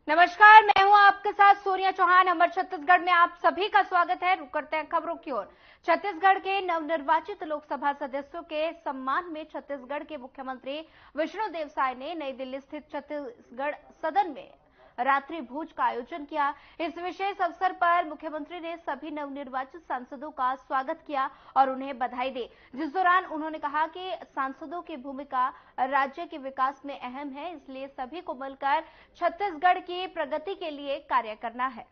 नमस्कार, मैं हूं आपके साथ सोनिया चौहान। अमर छत्तीसगढ़ में आप सभी का स्वागत है। रुक करते हैं खबरों की ओर। छत्तीसगढ़ के नवनिर्वाचित लोकसभा सदस्यों के सम्मान में छत्तीसगढ़ के मुख्यमंत्री विष्णुदेव साय ने नई दिल्ली स्थित छत्तीसगढ़ सदन में रात्रि भोज का आयोजन किया। इस विशेष अवसर पर मुख्यमंत्री ने सभी नवनिर्वाचित सांसदों का स्वागत किया और उन्हें बधाई दी, जिस दौरान उन्होंने कहा कि सांसदों की भूमिका राज्य के विकास में अहम है, इसलिए सभी को मिलकर छत्तीसगढ़ की प्रगति के लिए कार्य करना है।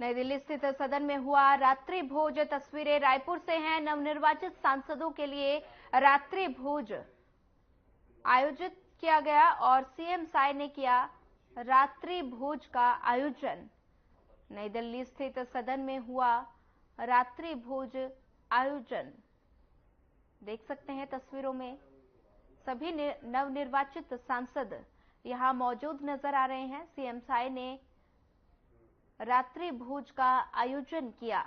नई दिल्ली स्थित सदन में हुआ रात्रि भोज। तस्वीरें रायपुर से हैं। नवनिर्वाचित सांसदों के लिए रात्रि भोज आयोजित किया गया और सीएम साय ने किया रात्रि भोज का आयोजन। नई दिल्ली स्थित सदन में हुआ रात्रि भोज आयोजन। देख सकते हैं तस्वीरों में सभी नवनिर्वाचित सांसद यहां मौजूद नजर आ रहे हैं। सीएम साय ने रात्रि भोज का आयोजन किया।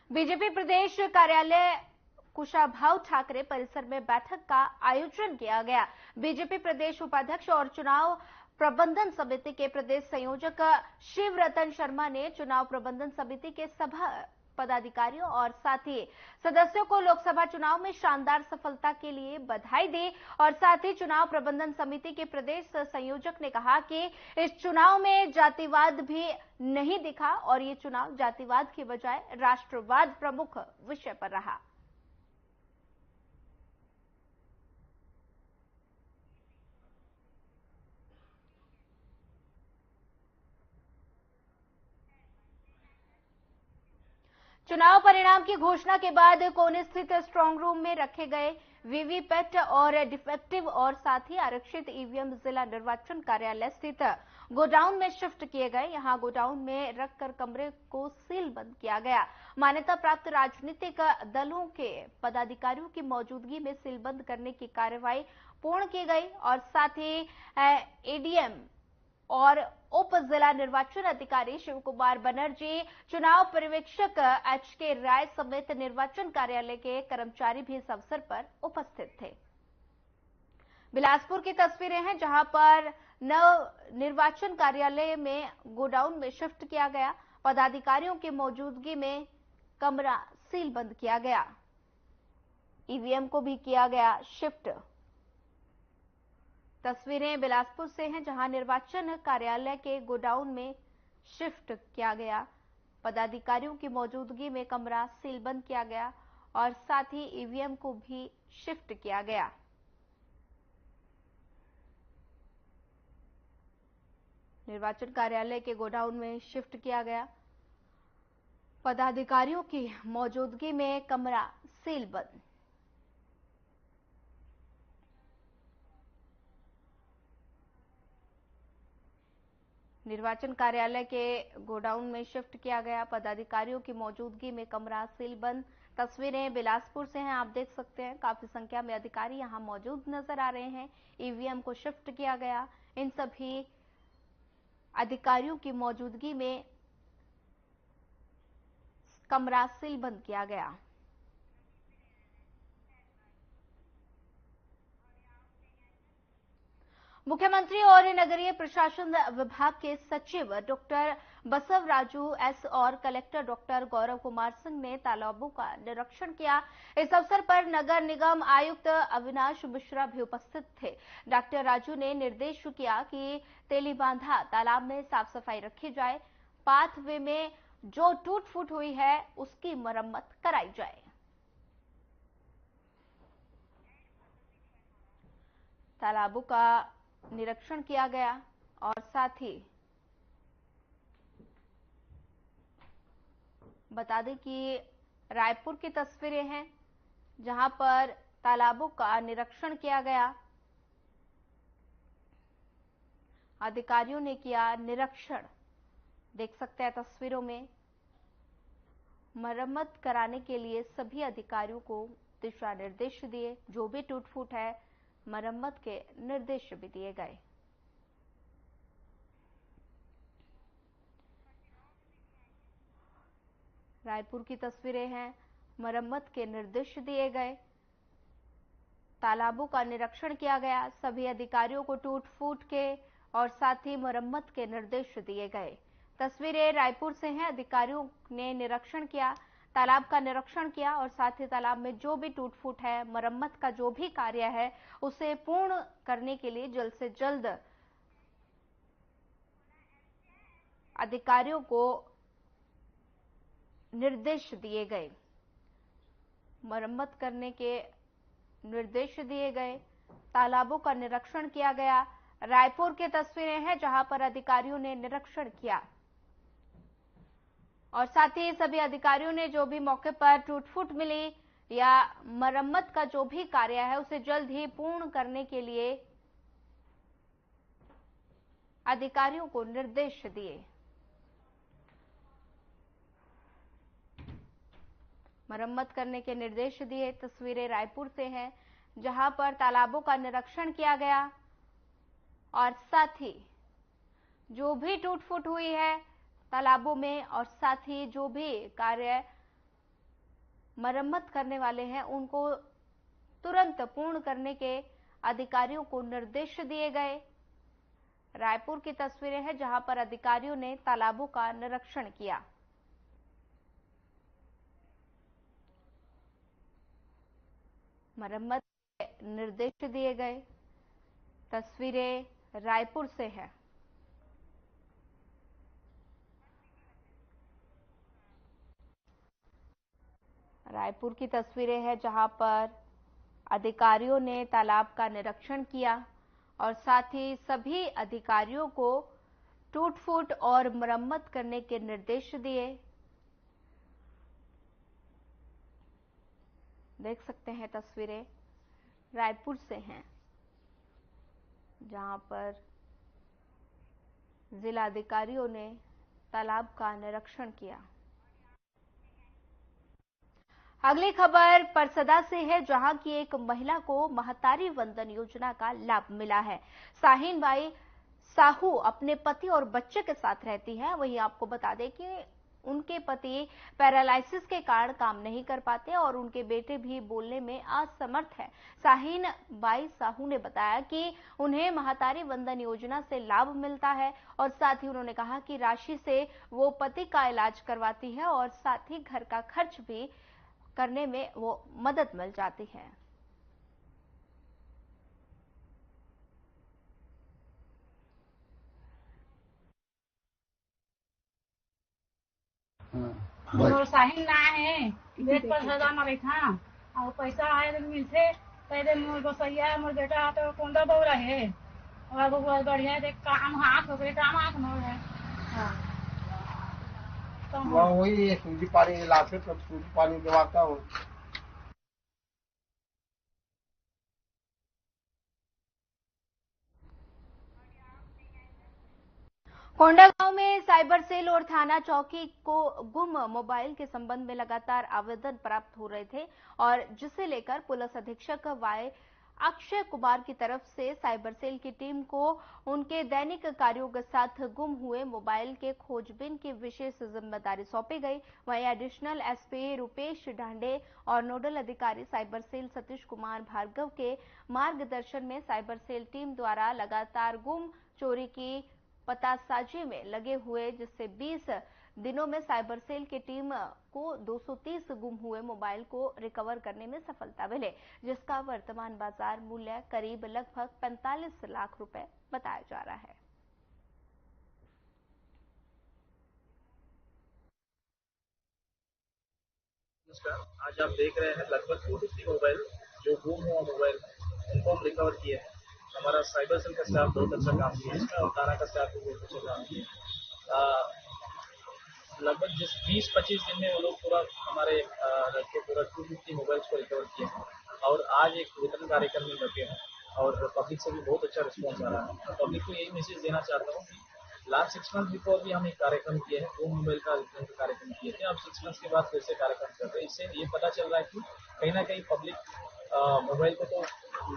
बीजेपी प्रदेश कार्यालय कुशाभाऊ ठाकरे परिसर में बैठक का आयोजन किया गया। बीजेपी प्रदेश उपाध्यक्ष और चुनाव प्रबंधन समिति के प्रदेश संयोजक शिव रतन शर्मा ने चुनाव प्रबंधन समिति के सभा पदाधिकारियों और साथ ही सदस्यों को लोकसभा चुनाव में शानदार सफलता के लिए बधाई दी और साथ ही चुनाव प्रबंधन समिति के प्रदेश संयोजक ने कहा कि इस चुनाव में जातिवाद भी नहीं दिखा और ये चुनाव जातिवाद की बजाय राष्ट्रवाद प्रमुख विषय पर रहा। चुनाव परिणाम की घोषणा के बाद कोने स्थित स्ट्रांग रूम में रखे गए वीवीपैट और डिफेक्टिव और साथ ही आरक्षित ईवीएम जिला निर्वाचन कार्यालय स्थित गोडाउन में शिफ्ट किए गए। यहां गोडाउन में रखकर कमरे को सील बंद किया गया। मान्यता प्राप्त राजनीतिक दलों के पदाधिकारियों की मौजूदगी में सीलबंद करने की कार्यवाही पूर्ण की गई और साथ ही एडीएम और उप जिला निर्वाचन अधिकारी शिव कुमार बनर्जी, चुनाव पर्यवेक्षक एचके राय समेत निर्वाचन कार्यालय के कर्मचारी भी इस अवसर पर उपस्थित थे। बिलासपुर की तस्वीरें हैं जहां पर नव निर्वाचन कार्यालय में गोडाउन में शिफ्ट किया गया। पदाधिकारियों की मौजूदगी में कमरा सील बंद किया गया। ईवीएम को भी किया गया शिफ्ट। तस्वीरें बिलासपुर से हैं जहां निर्वाचन कार्यालय के गोडाउन में शिफ्ट किया गया। पदाधिकारियों की मौजूदगी में कमरा सीलबंद किया गया और साथ ही ईवीएम को भी शिफ्ट किया गया। निर्वाचन कार्यालय के गोडाउन में शिफ्ट किया गया। पदाधिकारियों की मौजूदगी में कमरा सीलबंद। निर्वाचन कार्यालय के गोडाउन में शिफ्ट किया गया। पदाधिकारियों की मौजूदगी में कमरा सीलबंद। तस्वीरें बिलासपुर से हैं। आप देख सकते हैं काफी संख्या में अधिकारी यहां मौजूद नजर आ रहे हैं। ईवीएम को शिफ्ट किया गया। इन सभी अधिकारियों की मौजूदगी में कमरा सीलबंद किया गया। मुख्यमंत्री और नगरीय प्रशासन विभाग के सचिव डॉक्टर बसवराजू एस और कलेक्टर डॉक्टर गौरव कुमार सिंह ने तालाबों का निरीक्षण किया। इस अवसर पर नगर निगम आयुक्त अविनाश मिश्रा भी उपस्थित थे। डॉक्टर राजू ने निर्देश किया कि तेलीबांधा तालाब में साफ सफाई रखी जाए। पाथवे में जो टूट फूट हुई है उसकी मरम्मत कराई जाए। तालाबों का निरीक्षण किया गया और साथ ही बता दें कि रायपुर की तस्वीरें हैं जहां पर तालाबों का निरीक्षण किया गया। अधिकारियों ने किया निरीक्षण। देख सकते हैं तस्वीरों में मरम्मत कराने के लिए सभी अधिकारियों को दिशा निर्देश दिए। जो भी टूट फूट है मरम्मत के निर्देश भी दिए गए। रायपुर की तस्वीरें हैं। मरम्मत के निर्देश दिए गए। तालाबों का निरीक्षण किया गया। सभी अधिकारियों को टूट फूट के और साथ ही मरम्मत के निर्देश दिए गए। तस्वीरें रायपुर से हैं। अधिकारियों ने निरीक्षण किया, तालाब का निरीक्षण किया और साथ ही तालाब में जो भी टूट फूट है, मरम्मत का जो भी कार्य है, उसे पूर्ण करने के लिए जल्द से जल्द अधिकारियों को निर्देश दिए गए। मरम्मत करने के निर्देश दिए गए। तालाबों का निरीक्षण किया गया। रायपुर की तस्वीरें हैं जहां पर अधिकारियों ने निरीक्षण किया और साथ ही सभी अधिकारियों ने जो भी मौके पर टूट फूट मिली या मरम्मत का जो भी कार्य है उसे जल्द ही पूर्ण करने के लिए अधिकारियों को निर्देश दिए। मरम्मत करने के निर्देश दिए। तस्वीरें रायपुर से हैं जहां पर तालाबों का निरीक्षण किया गया और साथ ही जो भी टूट फूट हुई है तालाबों में और साथ ही जो भी कार्य मरम्मत करने वाले हैं उनको तुरंत पूर्ण करने के अधिकारियों को निर्देश दिए गए। रायपुर की तस्वीरें हैं जहां पर अधिकारियों ने तालाबों का निरीक्षण किया। मरम्मत के निर्देश दिए गए। तस्वीरें रायपुर से है। रायपुर की तस्वीरें हैं जहां पर अधिकारियों ने तालाब का निरीक्षण किया और साथ ही सभी अधिकारियों को टूट फूट और मरम्मत करने के निर्देश दिए। देख सकते हैं तस्वीरें रायपुर से हैं जहां पर जिला अधिकारियों ने तालाब का निरीक्षण किया। अगली खबर परसदा से है जहां की एक महिला को महतारी वंदन योजना का लाभ मिला है। साहिन बाई साहू अपने पति और बच्चे के साथ रहती है। वहीं आपको बता दें कि उनके पति पैरालिसिस के कारण काम नहीं कर पाते और उनके बेटे भी बोलने में असमर्थ है। साहिन बाई साहू ने बताया कि उन्हें महतारी वंदन योजना से लाभ मिलता है और साथ ही उन्होंने कहा कि राशि से वो पति का इलाज करवाती है और साथ ही घर का खर्च भी करने में वो मदद मिल जाती है। मोर साहिन ना है पेट पर सदा मरे था और पैसा आए दिन मिलते पहले मोर बसैया मोर बेटा तो कोंदा बौरा है और वो बढ़िया देख काम हाथ हो गए काम हाथ मोर है। हाँ तो वही सूजी पानी लाते तब सूजी पानी दवाता हूँ। कोंडागांव में साइबर सेल और थाना चौकी को गुम मोबाइल के संबंध में लगातार आवेदन प्राप्त हो रहे थे और जिसे लेकर पुलिस अधीक्षक वाई अक्षय कुमार की तरफ से साइबर सेल की टीम को उनके दैनिक कार्यों के साथ गुम हुए मोबाइल के खोजबीन की विशेष जिम्मेदारी सौंपी गई। वहीं एडिशनल एसपी रुपेश ढांडे और नोडल अधिकारी साइबर सेल सतीश कुमार भार्गव के मार्गदर्शन में साइबर सेल टीम द्वारा लगातार गुम चोरी की पतासाजी में लगे हुए, जिससे 20 दिनों में साइबर सेल की टीम को 230 गुम हुए मोबाइल को रिकवर करने में सफलता मिले, जिसका वर्तमान बाजार मूल्य करीब लगभग 45 लाख रुपए बताया जा रहा है। आज आप देख रहे हैं लगभग 250 मोबाइल जो गुम हुआ मोबाइल उनको हम रिकवर किए हैं। हमारा साइबर सेल का स्टाफ बहुत अच्छा काम किया है और थाना का स्टाफ भी बहुत अच्छा काम किया। लगभग जिस 20-25 दिन में वो लोग पूरा हमारे पूरा 250 मोबाइल्स को रिकवर किए हैं और आज एक वितरण कार्यक्रम में लगे हैं और पब्लिक से भी बहुत अच्छा रिस्पॉन्स आ रहा है। पब्लिक को यही मैसेज देना चाहता हूँ कि लास्ट 6 मंथ बिफोर भी हम एक कार्यक्रम किए हैं, वो मोबाइल का वितरण का कार्यक्रम किए थे। अब 6 मंथ के बाद फिर से कार्यक्रम कर रहे हैं। इससे ये पता चल रहा है कि कहीं ना कहीं पब्लिक मोबाइल को तो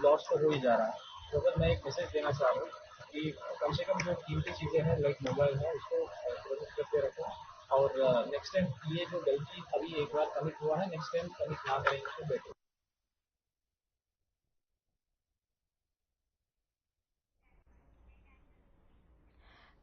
लॉस तो हो ही जा रहा है। तो अगर मैं एक मैसेज देना चाह रहा हूँ कि कम से कम जो कीमती चीज़ें हैं लाइक मोबाइल है उसको प्रोटेक्ट करते रखें और नेक्स्ट टाइम ये जो गलती अभी एक बार कमिट हुआ है, नेक्स्ट टाइम कमिट ना करेंगे तो बेटर।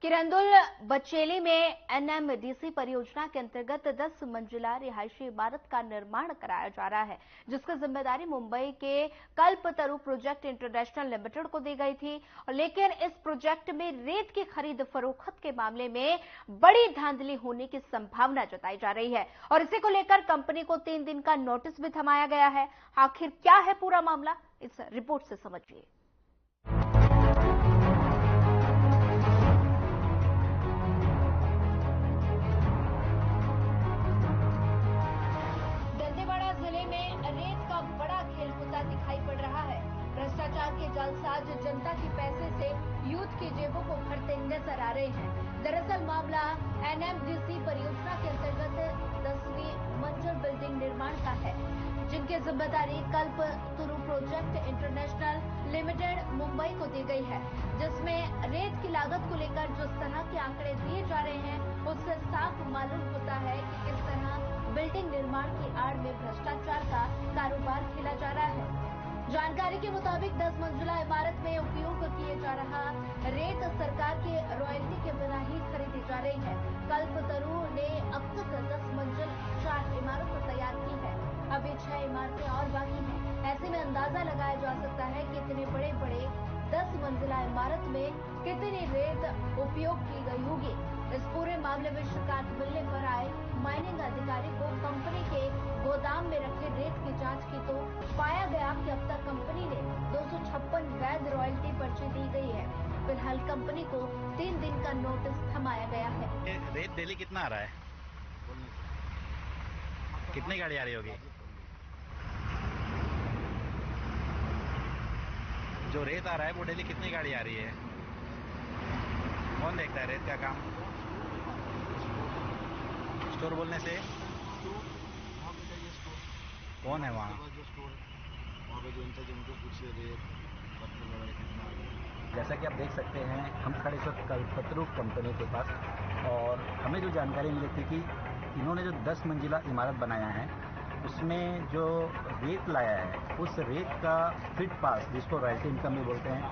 किरंदुल बचेली में एनएमडीसी परियोजना के अंतर्गत 10 मंजिला रिहायशी इमारत का निर्माण कराया जा रहा है, जिसकी जिम्मेदारी मुंबई के कल्पतरु प्रोजेक्ट इंटरनेशनल लिमिटेड को दी गई थी। लेकिन इस प्रोजेक्ट में रेत की खरीद फरोख्त के मामले में बड़ी धांधली होने की संभावना जताई जा रही है और इसी को लेकर कंपनी को 3 दिन का नोटिस भी थमाया गया है। आखिर क्या है पूरा मामला, इस रिपोर्ट से समझिए। भ्रष्टाचार के जालसाज जनता के पैसे से यूथ की जेबों को भरते नजर आ रहे हैं। दरअसल मामला एनएमडीसी परियोजना के अंतर्गत 10वीं मंजिल बिल्डिंग निर्माण का है, जिनकी जिम्मेदारी कल्पतरु प्रोजेक्ट इंटरनेशनल लिमिटेड मुंबई को दी गई है, जिसमें रेत की लागत को लेकर जिस तरह के आंकड़े दिए जा रहे हैं, उससे साफ मालूम होता है कि किस तरह बिल्डिंग निर्माण की आड़ में भ्रष्टाचार का कारोबार खेला जा रहा है। जानकारी के मुताबिक 10 मंजिला इमारत में उपयोग किए जा रहा रेत सरकार के रॉयल्टी के बिना ही खरीदी जा रही है। कल्पतरु ने अब तक 10 मंजिल 4 इमारतें तैयार की है, अभी 6 इमारतें और बाकी हैं। ऐसे में अंदाजा लगाया जा सकता है कि इतने बड़े बड़े 10 मंजिला इमारत में कितनी रेत उपयोग की गई होगी। इस पूरे मामले में शिकायत मिलने पर आए माइनिंग अधिकारी को कंपनी के गोदाम में रखे रेत की जांच की तो पाया गया कि अब तक कंपनी ने 256 वैध रॉयल्टी पर्ची दी गई है। फिलहाल कंपनी को 3 दिन का नोटिस थमाया गया है। रेत डेली कितना आ रहा है? कितनी गाड़ी आ रही होगी? जो रेत आ रहा है वो डेली कितनी गाड़ी आ रही है? कौन देखता है रेत का काम? स्टोर बोलने से कौन है वहाँ? जैसा कि आप देख सकते हैं, हम खड़े इस वक्त कल्पतरु कंपनी के पास और हमें जो जानकारी मिली थी कि इन्होंने जो 10 मंजिला इमारत बनाया है, उसमें जो रेत लाया है, उस रेत का फिट पास, जिसको रॉयल्टी इनकम भी बोलते हैं,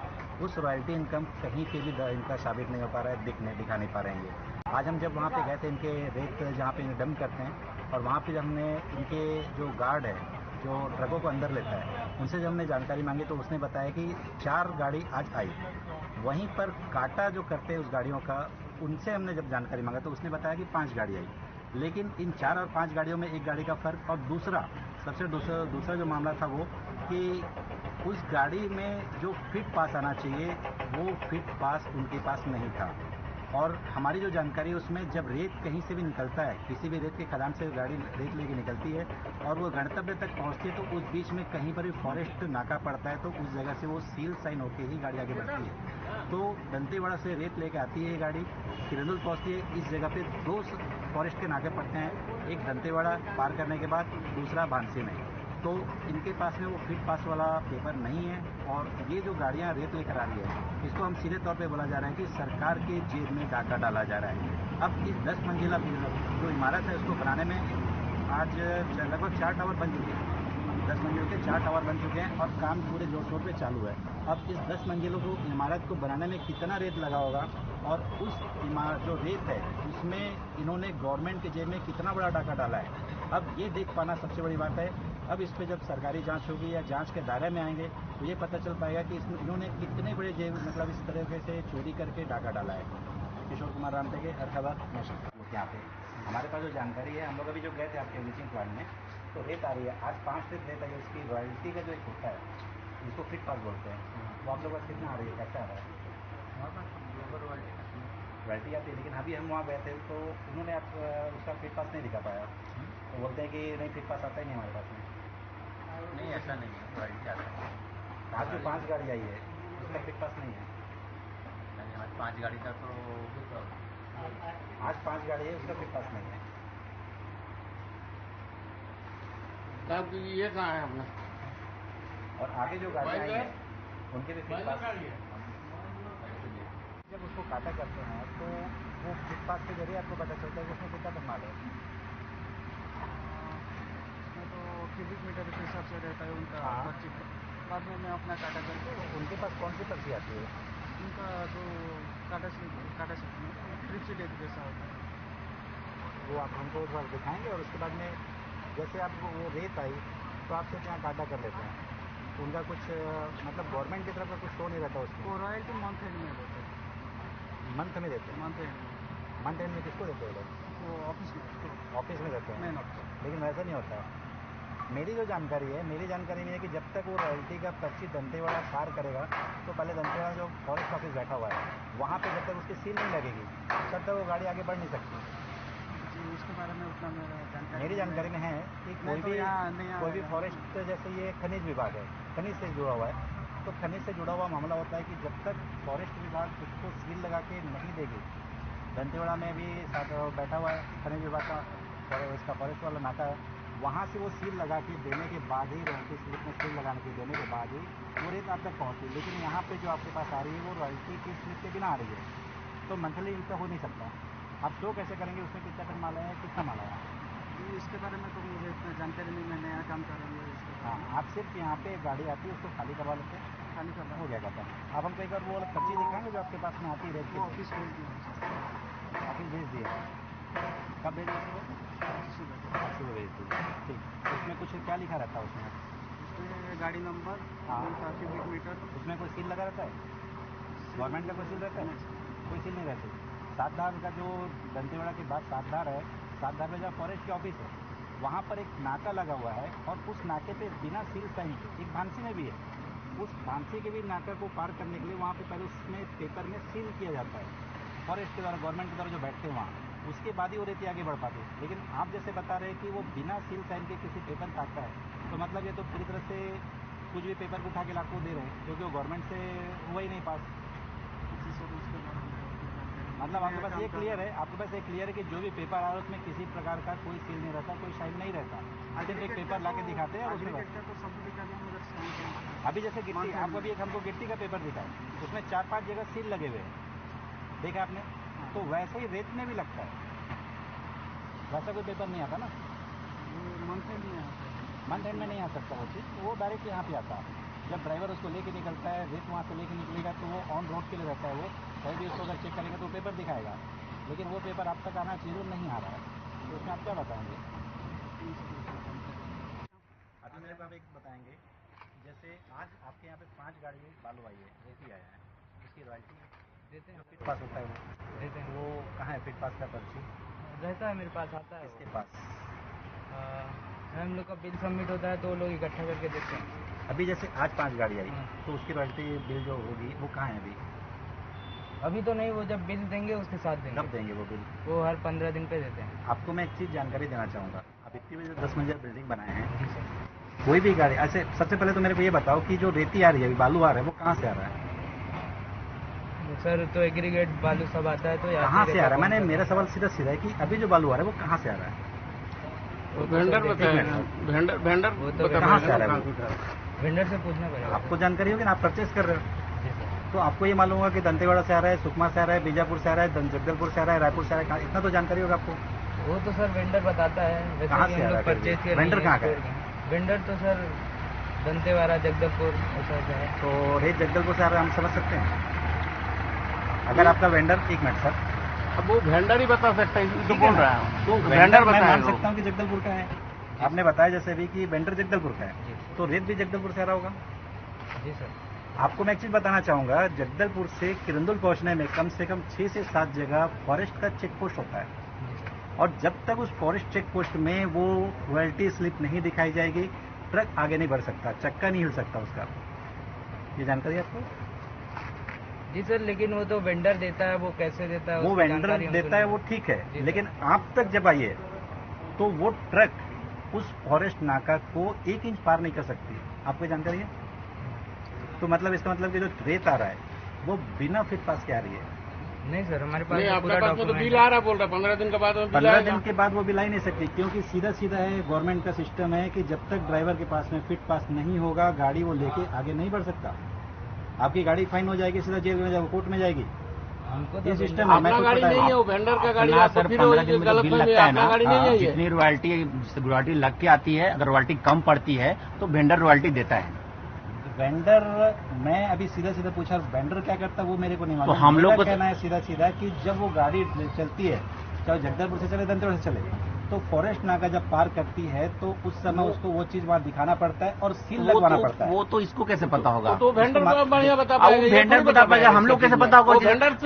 उस रॉयल्टी इनकम कहीं पे भी इनका साबित नहीं हो पा रहा है, दिखा नहीं पा रहे हैं। आज हम जब वहाँ पे गए थे, इनके रेत जहाँ पे डंप करते हैं, और वहाँ पे जब हमने इनके जो गार्ड है, जो ट्रकों को अंदर लेता है, उनसे जब हमने जानकारी मांगी तो उसने बताया कि 4 गाड़ी आज आई। वहीं पर काटा जो करते हैं उस गाड़ियों का, उनसे हमने जब जानकारी मांगा तो उसने बताया कि 5 गाड़ी आई। लेकिन इन 4 और 5 गाड़ियों में एक गाड़ी का फर्क, और दूसरा जो मामला था वो कि उस गाड़ी में जो फिट पास आना चाहिए वो फिट पास उनके पास नहीं था। और हमारी जो जानकारी है उसमें जब रेत कहीं से भी निकलता है, किसी भी रेत के खदान से गाड़ी रेत लेके निकलती है और वो गंतव्य तक पहुंचती है, तो उस बीच में कहीं पर भी फॉरेस्ट नाका पड़ता है, तो उस जगह से वो सील साइन होके ही गाड़ी आगे बढ़ती है। तो दंतेवाड़ा से रेत लेके आती है ये गाड़ी, किरंदुल पहुंचती है। इस जगह पे 2 फॉरेस्ट के नाके पड़ते हैं, एक दंतेवाड़ा पार करने के बाद, दूसरा भानसी में। तो इनके पास में वो फिट पास वाला पेपर नहीं है, और ये जो गाड़ियाँ रेत लेकर आ रही है, इसको हम सीधे तौर पे बोला जा रहा है कि सरकार के जेब में डाका डाला जा रहा है। अब इस 10 मंजिला जो इमारत है उसको बनाने में आज लगभग 4 टावर बन चुके हैं। 10 मंजिल के 4 टावर बन चुके हैं और काम पूरे जोर शोर पे चालू है। अब इस 10 मंजिलों को इमारत को बनाने में कितना रेत लगा होगा, और उस इमारत जो रेत है उसमें इन्होंने गवर्नमेंट के जेब में कितना बड़ा डाका डाला है, अब ये देख पाना सबसे बड़ी बात है। अब इस पर जब सरकारी जांच होगी या जांच के दायरे में आएंगे तो ये पता चल पाएगा कि इसमें इन्होंने कितने बड़े जेब, मतलब इस तरीके से चोरी करके डाका डाला है। किशोर कुमार रामटेके, अरखाबाद, नशा। यहाँ पे हमारे पास जो जानकारी है, हम लोग अभी जो गए थे आपके ब्लीचिंग प्लांट में, तो रेत आ रही है आज 5 रेत आई है। उसकी रॉयल्टी का जो एक होता है, जिसको फिट पास बोलते हैं, वो आप लोग पास कितना आ रही है, कैसा आ रहा है? वहाँ पर रॉयल्टी आती है, लेकिन अभी हम वहाँ गए थे तो उन्होंने आप उसका फिट पास नहीं दिखा पाया। तो बोलते हैं कि नहीं, फिट पास आता ही नहीं हमारे पास में। नहीं, ऐसा नहीं है, रॉयल्टी आता है। आज जो 5 गाड़ी आई है उसका फिट पास नहीं है। नहीं, हमारी 5 गाड़ी का तो आज 5 गाड़ी है, उसका फिट पास नहीं है। तब ये कहाँ है अपना? और आगे जो गाड़ियाँ आई हैं उनके भी फिट पास, जब उसको काटा करते हैं तो वो फिट पास से जरिए आपको पता चलता है कि उसमें कितना टन माल है? मैं तो क्यूबिक मीटर के हिसाब से रहता है उनका हाँ। पर्ची पे। बाद में मैं अपना काटा करके उनके पास कौन सी पर्ची आती है? उनका जो काटा शीट में ट्रिप शीट एक जैसा होता है। वो आप हमको थोड़ा दिखाएंगे और उसके बाद में जैसे आप वो रेत आई तो आप सिर्फ यहाँ काटा कर लेते हैं, उनका कुछ मतलब गवर्नमेंट की तरफ का कुछ शो नहीं रहता उसमें? वो रॉयल्टी मंथ एंड में देते हैं। मंथ में देते हैं? मंथ एंड में। मंथ एंड में किसको देते हैं लोग? वो ऑफिस में तो ऑफिस में देते हैं? Main office. लेकिन वैसा नहीं होता है। मेरी जो जानकारी है, मेरी जानकारी में है कि जब तक वो रॉयल्टी का पर्ची दंतेवाड़ा पार करेगा तो पहले दंतेवाड़ा जो फॉरेस्ट ऑफिस बैठा हुआ है वहाँ पे जब तक उसकी सील नहीं लगेगी तब तक वो गाड़ी आगे बढ़ नहीं सकती। जी उसके बारे में उतना मेरा जानकारी मेरी जानकारी में है कि कोई भी फॉरेस्ट, जैसे ये खनिज विभाग है, खनिज से जुड़ा हुआ है, तो खनिज से जुड़ा हुआ मामला होता है कि जब तक फॉरेस्ट विभाग उसको सील लगा के नहीं देगी, दंतेवाड़ा में भी साथ बैठा हुआ है खनिज विभाग का और इसका फॉरेस्ट वाला नाका है, वहाँ से वो सील लगा के देने के बाद ही रॉयल्टी स्लिप में सील लगाने के देने के बाद ही वो रेत आप तक पहुँची। लेकिन यहाँ पे जो आपके पास आ रही है वो रॉयल्टी की स्लिप के बिना आ रही है, तो मंथली इनका हो नहीं सकता। आप शो कैसे करेंगे उसमें कितना टन माल है, कितना माल है? जी इसके बारे में तो मुझे इतना जानकारी नहीं, मैं नया काम कर रहा हूँ इसके। हाँ, आप सिर्फ यहाँ पे गाड़ी आती है उसको खाली करवा लेते हैं, खाली करना हो जाएगा था। आप हमको एक बार वो वाला पर्ची दिखाएंगे जो आपके पास में आती है रेत वो की? ऑफिस भेज दिया। ऑफिस भेज दिए? कब भेज दिए? सुबह भेज दिए, ठीक। उसमें कुछ क्या लिखा रहता है उसमें? उसमें गाड़ी नंबर, हाँ। उनका क्यूबिक मीटर। उसमें कोई सील लगा रहता है? गवर्नमेंट का कोई सील रहता है? कोई सील नहीं रहती। सातधार का जो दंतेवाड़ा के बाद सातधार है, सातधार में जहाँ फॉरेस्ट की ऑफिस है वहाँ पर एक नाका लगा हुआ है और उस नाके पे बिना सील साइन के, एक भांसी में भी है, उस भांसी के भी नाका को पार करने के लिए वहाँ पे पहले उसमें पेपर में सील किया जाता है फॉरेस्ट के द्वारा, गवर्नमेंट के द्वारा जो बैठते हैं वहाँ, उसके बाद ही वो रेती आगे बढ़ पाती है। लेकिन आप जैसे बता रहे हैं कि वो बिना सील साइन के किसी पेपर का आता है, तो मतलब ये तो पूरी तरह से कुछ भी पेपर को उठा के लाखों दे रहे हैं क्योंकि वो गवर्नमेंट से हुआ ही नहीं पास। मतलब आपके पास ये क्लियर है, आपके पास ये क्लियर है कि जो भी पेपर आ रहा है उसमें किसी प्रकार का कोई सील नहीं रहता, कोई शाइन नहीं रहता, सिर्फ एक पेपर ला के दिखाते हैं और उसके बाद अभी जैसे गिट्टी, आपको अभी एक हमको गिट्टी का पेपर दिखा है, उसमें 4-5 जगह सील लगे हुए हैं, देखा आपने? तो वैसे ही रेत में भी लगता है, वैसा कोई पेपर नहीं आता ना, मंथ एंड में आता है। मंथ एंड में नहीं आ सकता वो चीज़, वो डायरेक्ट यहाँ पे आता है। जब ड्राइवर उसको लेके निकलता है, रेत वहाँ से लेके निकलेगा तो वो ऑन रोड के लिए रहता है, वो कहीं भी उसको अगर चेक करेगा तो पेपर दिखाएगा, लेकिन वो पेपर आप तक आना चाहिए, नहीं आ रहा है, तो उसमें आप क्या बताएंगे? अभी मेरे को आप एक बताएंगे, जैसे आज आपके यहाँ पे 5 गाड़ी बालू आई है, रेती आया है, उसकी रॉयल्टी देते हैं? फिट पास होता है वो देते हैं? वो कहाँ है फिट पास का पर्ची? रहता है मेरे पास, आता है किसके पास? हम लोग का बिल सबमिट होता है तो वो लोग इकट्ठा करके देते हैं। अभी जैसे आज 5 गाड़ी आई तो उसकी रॉयल्टी बिल जो होगी वो कहाँ है अभी? अभी तो नहीं, वो जब बिल देंगे उसके साथ देंगे। कब देंगे वो बिल? वो हर 15 दिन पे देते हैं। आपको मैं एक चीज़ जानकारी देना चाहूँगा, अब इतनी बजे 10 मंजिला बिल्डिंग बनाए हैं, जी सर। कोई भी गाड़ी ऐसे, सबसे पहले तो मेरे को ये बताओ कि जो रेती आ रही है, अभी बालू आ रहा है, वो कहाँ से आ रहा है? सर तो एग्रीगेट बालू सब आता है, तो कहाँ से आ रहा है? मैंने, मेरा सवाल सीधा सीधा है कि अभी जो बालू आ रहा है वो कहाँ से आ रहा है? वेंडर बताया, वेंडर वो तो कहाँ से आ रहा है? वेंडर से पूछना पड़ेगा। आपको जानकारी होगी ना, आप परचेस कर रहे हो, तो आपको ये मालूम होगा कि दंतेवाड़ा से आ रहा है, सुकमा से आ रहा है, बीजापुर से आ रहा है, जगदलपुर से आ रहा है, रायपुर से आ रहा है, इतना तो जानकारी होगा आपको। वो तो सर वेंडर बताता है। कहाँ से आ रहा है परचेज किया? वेंडर कहाँ का है? वेंडर तो सर दंतेवाड़ा, जगदलपुर ऐसा है। तो रेत जगदलपुर से आ रहा है, हम समझ सकते हैं। अगर आपका वेंडर, एक मिनट सर, अब वो वेंडर ही बता सकता है, तो बोल रहा है तो वेंडर मैं मान सकता हूँ कि जगदलपुर का है। आपने बताया जैसे भी कि वेंडर जगदलपुर का है, तो रेत भी जगदलपुर से आ रहा होगा। जी सर। आपको मैं एक चीज बताना चाहूंगा, जगदलपुर से किरंदुल पहुंचने में कम से कम 6 से 7 जगह फॉरेस्ट का चेक पोस्ट होता है, और जब तक उस फॉरेस्ट चेक पोस्ट में वो रॉयल्टी स्लिप नहीं दिखाई जाएगी, ट्रक आगे नहीं बढ़ सकता, चक्का नहीं हिल सकता उसका। ये जानकारी आपको? जी सर, लेकिन वो तो वेंडर देता है, वो कैसे देता है? वो वेंडर देता है, वो ठीक है, लेकिन आप तक जब आइए तो वो ट्रक उस फॉरेस्ट नाका को 1 इंच पार नहीं कर सकती। आपको जानकारी है? तो मतलब इसका मतलब कि जो रेत आ रहा है वो बिना फिट पास के आ रही है। नहीं सर, हमारे पास तो बिल आ रहा, बोल रहा 15 दिन के बाद 15 दिन के बाद वो बिल आ ही नहीं सकती, क्योंकि सीधा सीधा है, गवर्नमेंट का सिस्टम है कि जब तक ड्राइवर के पास में फिट पास नहीं होगा गाड़ी वो लेके आगे नहीं बढ़ सकता। आपकी गाड़ी फाइन हो जाएगी, सीधा जेल में जाएगी, कोर्ट में जाएगी। ये सिस्टम अपना गाड़ी नहीं है, वो वेंडर का गाड़ी अपना आपको सर फिर 15 दिन में जो गलत बिल फहमी लगता है अपना ना, गाड़ी नहीं है ये। जितनी रॉयल्टी लग के आती है, अगर रॉयल्टी कम पड़ती है तो वेंडर रॉयल्टी देता है। वेंडर, मैं अभी सीधा सीधा पूछा वेंडर क्या करता है वो मेरे को नहीं मालूम। तो हम लोग को कहना है सीधा सीधा कि जब वो गाड़ी चलती है, चाहे जगदलपुर से चले दंतेवाड़ा से चले, तो फॉरेस्ट नाका जब पार करती है तो उस समय उसको वो चीज वहाँ दिखाना पड़ता है और सील लगवाना पड़ता है। वो तो इसको कैसे पता होगा? तो वेंडर को बढ़िया बता पाएगा, वेंडर बता पाएगा, हम लोग कैसे पता होगा?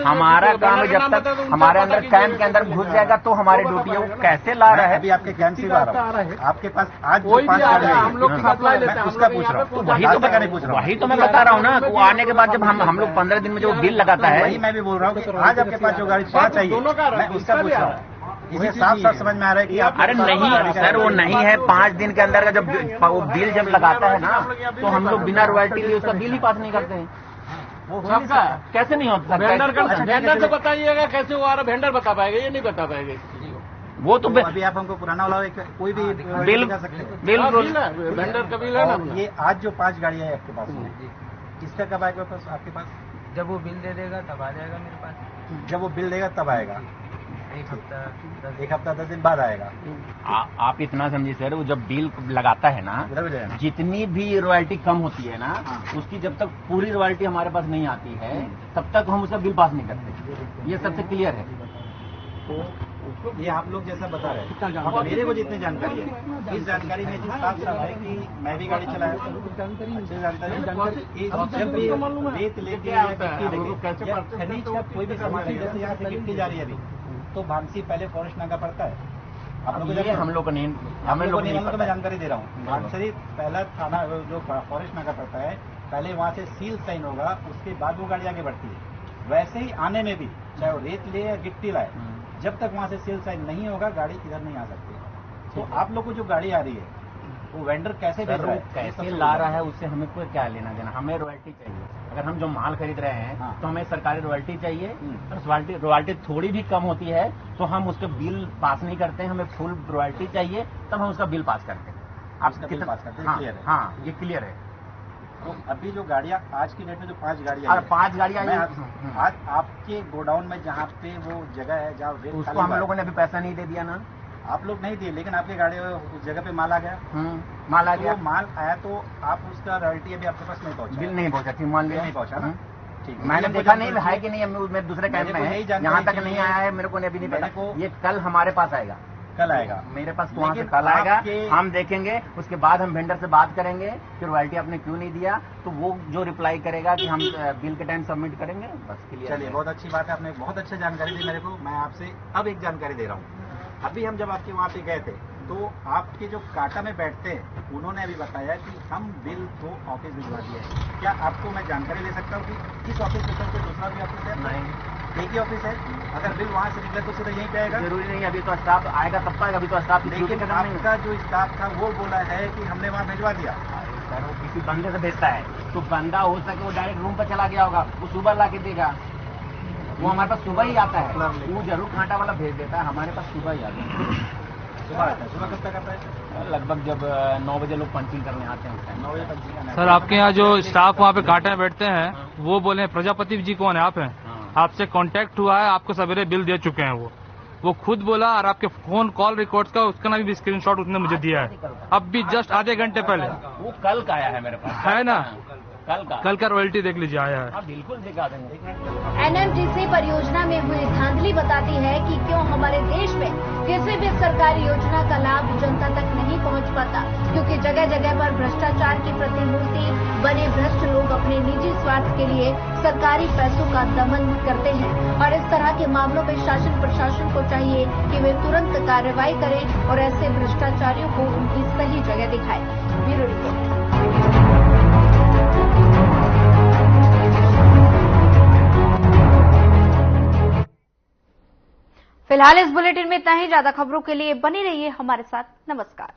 हमारा काम है जब तक हमारे अंदर कैंप के अंदर घुस जाएगा तो हमारी ड्यूटी है। वो कैसे ला रहा है? अभी आपके कैंप से ला रहा है, आपके पास आज जो 5 गाड़ी हम लोग सप्लाई लेते हैं, उसका पूछ रहा हूँ। वही तो मैं बता रहा हूँ ना, वो आने के बाद जब हम लोग 15 दिन में जो बिल लगाता है, वही मैं भी बोल रहा हूँ कि आज आपके पास जो गाड़ी चाहिए मैं उसका पूछ रहा हूँ। इसे साफ साफ समझ में आ रहा है कि आप, अरे नहीं सर, वो नहीं है। 5 दिन के अंदर का जब वो बिल जब लगाता है ना, तो हम लोग बिना रॉयल्टी लिए उसका बिल ही पास नहीं करते हैं। वो सबका कैसे नहीं होता? वेंडर से बताइएगा कैसे वो आ रहा, वेंडर बता पाएगा, ये नहीं बता पाएगा। वो तो अभी आप हमको पुराना वाला कोई भी बिल कर सकते हैं। बिल वेंडर का बिल है ना। ये आज जो 5 गाड़ियां है आपके पास में, इसका कब आएगा पास आपके पास? जब वो बिल दे देगा तब आ जाएगा मेरे पास। जब वो बिल देगा तब आएगा, एक हफ्ता 10 दिन बाद आएगा। आप इतना समझिए सर, वो जब बिल लगाता है ना, जितनी भी रॉयल्टी कम होती है ना, उसकी जब तक पूरी रॉयल्टी हमारे पास नहीं आती है तब तक हम उसका बिल पास नहीं करते। ये सबसे क्लियर है। तो ये आप लोग जैसा बता रहे हैं, मेरे को जितनी जानकारी है, इस जानकारी में साफ साफ है कि मैं भी गाड़ी चलाया, अच्छी जानकारी। जब भी रेत लेके या गिट्टी लेके या खनिज का कोई भी सामान है, जैसे यहाँ से गिट्टी जा रही है अभी, तो भांसी पहले फॉरेस्ट नाका पड़ता है। आप लोग को हम लोग को नहीं, हमें लोग नहीं, तो मैं जानकारी दे रहा हूँ। भांसी पहला थाना जो फॉरेस्ट नाका पड़ता है, पहले वहाँ से सील साइन होगा, उसके बाद वो गाड़ी आगे बढ़ती है। वैसे ही आने में भी, चाहे वो रेत ले या गिट्टी लाए, जब तक वहाँ से सील साइन नहीं होगा गाड़ी इधर नहीं आ सकती। तो आप लोग को जो गाड़ी आ रही है वो वेंडर कैसे भेज रहा है, कैसे ला रहा है, उससे हमें कोई क्या लेना देना। हमें रॉयल्टी चाहिए। अगर हम जो माल खरीद रहे हैं तो हमें सरकारी रॉयल्टी चाहिए। और रॉयल्टी थोड़ी भी कम होती है तो हम उसका बिल पास नहीं करते हैं। हमें फुल रॉयल्टी चाहिए तब हम उसका बिल पास करते हैं। आप कितना पास करते हैं? हाँ, ये क्लियर है। तो अभी जो गाड़ियाँ आज की डेट में जो 5 गाड़ियाँ, 5 गाड़ियाँ आज आपके गोडाउन में जहाँ पे वो जगह है जहाँ उसको हम लोगों ने अभी पैसा नहीं दे दिया ना। आप लोग नहीं दिए, लेकिन आपकी गाड़ी उस जगह पे माल आ गया। माल आ गया, माल आया तो आप उसका रॉयल्टी अभी आपके पास नहीं पहुंचा, बिल नहीं पहुंचा, ठीक, मान लिया नहीं पहुंचा ना। ठीक, मैंने देखा नहीं है कि नहीं, मैं दूसरे कैंप में है, यहाँ तक नहीं आया है, मेरे को अभी नहीं पता। ये कल हमारे पास आएगा, कल आएगा मेरे पास, वहाँ से कल आएगा। हम देखेंगे, उसके बाद हम वेंडर से बात करेंगे कि रॉयल्टी आपने क्यों नहीं दिया, तो वो जो रिप्लाई करेगा कि हम बिल के टाइम सबमिट करेंगे, बस क्लियर। चलिए, बहुत अच्छी बात है, आपने बहुत अच्छा जानकारी दी मेरे को। मैं आपसे अब एक जानकारी दे रहा हूँ। अभी हम जब आपके वहाँ पे गए थे तो आपके जो काटा में बैठते हैं उन्होंने अभी बताया कि हम बिल को ऑफिस भिजवा दिया है। क्या आपको मैं जानकारी ले सकता हूँ कि इस ऑफिस से कोई दूसरा भी ऑफिस है? नहीं, एक ही ऑफिस है। अगर बिल वहाँ से निकले तो सीधा यहीं पे आएगा? जरूरी नहीं, अभी तो स्टाफ आएगा तब तो आएगा। अभी तो स्टाफ, लेकिन आपका जो स्टाफ था वो बोला है कि हमने वहाँ भिजवा दिया। सर, वो किसी बंदे से भेजता है तो बंदा हो सके वो डायरेक्ट रूम पर चला गया होगा, वो सुबह ला के देगा। वो हमारे पास सुबह ही आता है, वो जरूर कांटा वाला भेज देता है, हमारे पास सुबह ही आता है। सुबह आता है। सुबह कब तक आता है? लगभग जब 9 बजे लोग पंचिंग करने आते हैं, 9 बजे पंचिंग करने। सर, आपके यहाँ जो स्टाफ वहाँ पे कांटे में बैठते हैं वो बोले प्रजापति जी कौन है? आप हैं? आपसे कांटेक्ट हुआ है, आपको सवेरे बिल दे चुके हैं। वो खुद बोला, और आपके फोन कॉल रिकॉर्ड्स का उसका ना भी स्क्रीनशॉट उसने मुझे दिया है, अब भी जस्ट आधे घंटे पहले। वो कल का आया है मेरे पास, है ना? कल का रॉयल्टी देख लीजिए, आया है। बिल्कुल दिखा देंगे। एनएमडीसी परियोजना में हुई धांधली बताती है कि क्यों हमारे देश में किसी भी सरकारी योजना का लाभ जनता तक नहीं पहुंच पाता, क्योंकि जगह जगह पर भ्रष्टाचार की प्रतिमूर्ति बने भ्रष्ट लोग अपने निजी स्वार्थ के लिए सरकारी पैसों का दमन करते हैं। और इस तरह के मामलों में शासन प्रशासन को चाहिए कि वे तुरंत कार्रवाई करें और ऐसे भ्रष्टाचारियों को उनकी सही जगह दिखाएं। Bureau report. फिलहाल इस बुलेटिन में इतना ही। ज्यादा खबरों के लिए बने रहिए हमारे साथ। नमस्कार।